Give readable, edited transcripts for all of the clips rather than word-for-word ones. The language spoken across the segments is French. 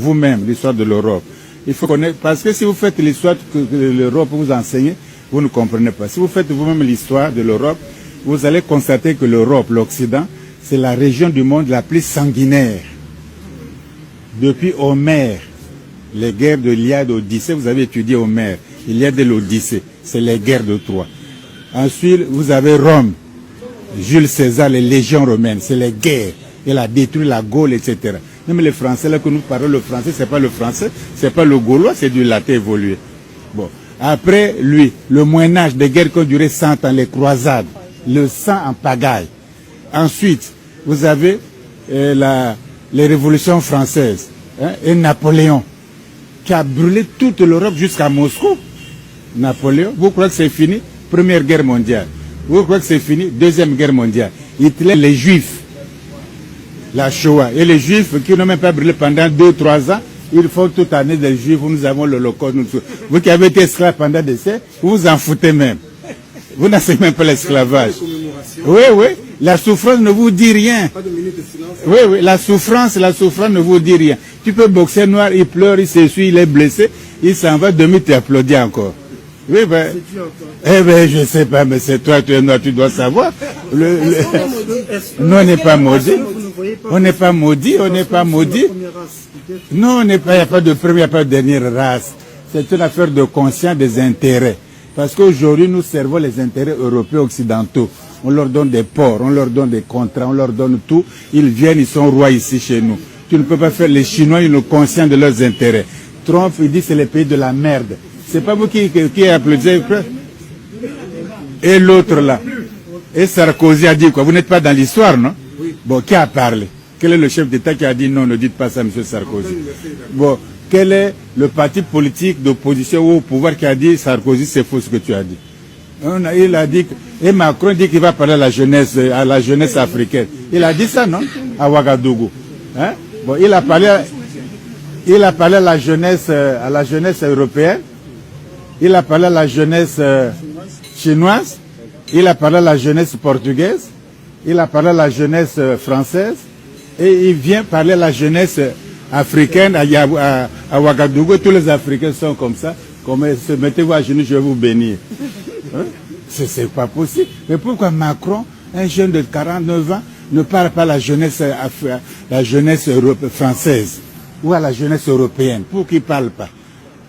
vous-même l'histoire de l'Europe. Il faut connaître, parce que si vous faites l'histoire que l'Europe vous enseigne, vous ne comprenez pas. Si vous faites vous-même l'histoire de l'Europe, vous allez constater que l'Europe, l'Occident, c'est la région du monde la plus sanguinaire. Depuis Homère, les guerres de l'Iliade, d'Odyssée, vous avez étudié Homère, l'Iliade et l'Odyssée, c'est les guerres de Troie. Ensuite, vous avez Rome, Jules César, les légions romaines, c'est les guerres. Il a détruit la Gaule, etc. Même les Français, là que nous parlons, le français, c'est pas le français, c'est pas le gaulois, c'est du latin évolué. Bon. Après lui, le Moyen-Âge, des guerres qui ont duré 100 ans, les croisades, le sang en pagaille. Ensuite, vous avez les révolutions françaises, hein, et Napoléon, qui a brûlé toute l'Europe jusqu'à Moscou. Napoléon, vous croyez que c'est fini? Première guerre mondiale. Vous croyez que c'est fini? Deuxième guerre mondiale. Hitler, les Juifs, la Shoah. Et les Juifs qui n'ont même pas brûlé pendant 2-3 ans, ils font toute année des Juifs, nous avons l'Holocauste. Vous qui avez été esclave pendant des siècles, vous vous en foutez même. Vous n'avez même pas l'esclavage. Oui, oui. La souffrance ne vous dit rien. Oui, oui. La souffrance ne vous dit rien. Tu peux boxer noir, il pleure, il s'essuie, il est blessé, il s'en va, demi t'applaudit encore. Oui, ben. Eh ben, je sais pas, mais c'est toi, tu es noir, tu dois savoir. Non, on n'est pas maudit. On n'est pas maudit, on n'est pas maudit. Non, il n'y a pas de première, il n'y a pas de dernière race. C'est une affaire de conscience des intérêts. Parce qu'aujourd'hui, nous servons les intérêts européens occidentaux. On leur donne des ports, on leur donne des contrats, on leur donne tout. Ils viennent, ils sont rois ici chez nous. Tu ne peux pas faire les Chinois, ils sont conscients de leurs intérêts. Trump, il dit c'est le pays de la merde. C'est pas vous qui applaudissez. Et l'autre là. Et Sarkozy a dit quoi? Vous n'êtes pas dans l'histoire, non? Bon, qui a parlé? Quel est le chef d'État qui a dit non, ne dites pas ça, M. Sarkozy? Bon, quel est le parti politique d'opposition ou au pouvoir qui a dit Sarkozy, c'est faux ce que tu as dit? Il a dit, et Macron dit qu'il va parler à la jeunesse africaine. Il a dit ça, non? À Ouagadougou. Hein? Bon, il a parlé à la jeunesse européenne. Il a parlé à la jeunesse chinoise. Il a parlé à la jeunesse portugaise. Il a parlé à la jeunesse française. Et il vient parler à la jeunesse africaine à Ouagadougou. Tous les Africains sont comme ça. Mettez-vous à genoux, je vais vous bénir. Hein? C'est pas possible. Mais pourquoi Macron, un jeune de 49 ans, ne parle pas à la jeunesse française ou à la jeunesse européenne? Pourquoi il ne parle pas?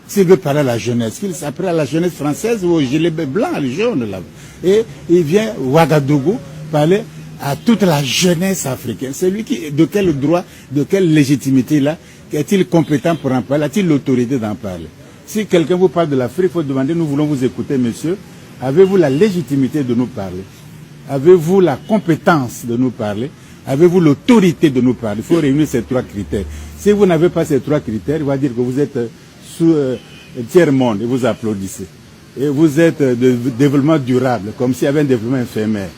S'il veut parler à la jeunesse, qu'il s'apprête à la jeunesse française ou au gilet blanc, le jaune là. Et il vient Ouagadougou parler à toute la jeunesse africaine. C'est lui qui, de quel droit, de quelle légitimité là, est-il compétent pour en parler? A-t-il l'autorité d'en parler? Si quelqu'un vous parle de l'Afrique, il faut demander, nous voulons vous écouter, monsieur. Avez-vous la légitimité de nous parler? Avez-vous la compétence de nous parler? Avez-vous l'autorité de nous parler? Il faut réunir ces 3 critères. Si vous n'avez pas ces 3 critères, il va dire que vous êtes sous tiers-monde et vous applaudissez. Et vous êtes de développement durable, comme s'il y avait un développement éphémère.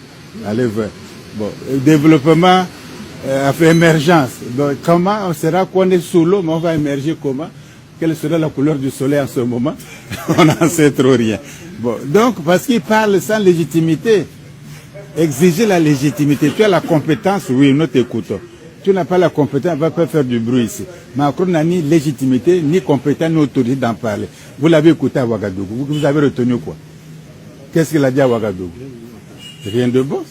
Allez voir. Bon, développement, émergence. Donc, comment on sera qu'on est sous l'eau, mais on va émerger comment? Quelle sera la couleur du soleil en ce moment? On n'en sait trop rien. Bon, donc, parce qu'il parle sans légitimité. Exiger la légitimité. Tu as la compétence, oui, nous t'écoutons. Tu n'as pas la compétence, on ne va pas faire du bruit ici. Macron n'a ni légitimité, ni compétence, ni autorité d'en parler. Vous l'avez écouté à Ouagadougou. Vous avez retenu quoi? Qu'est-ce qu'il a dit à Ouagadougou? Rien de bon.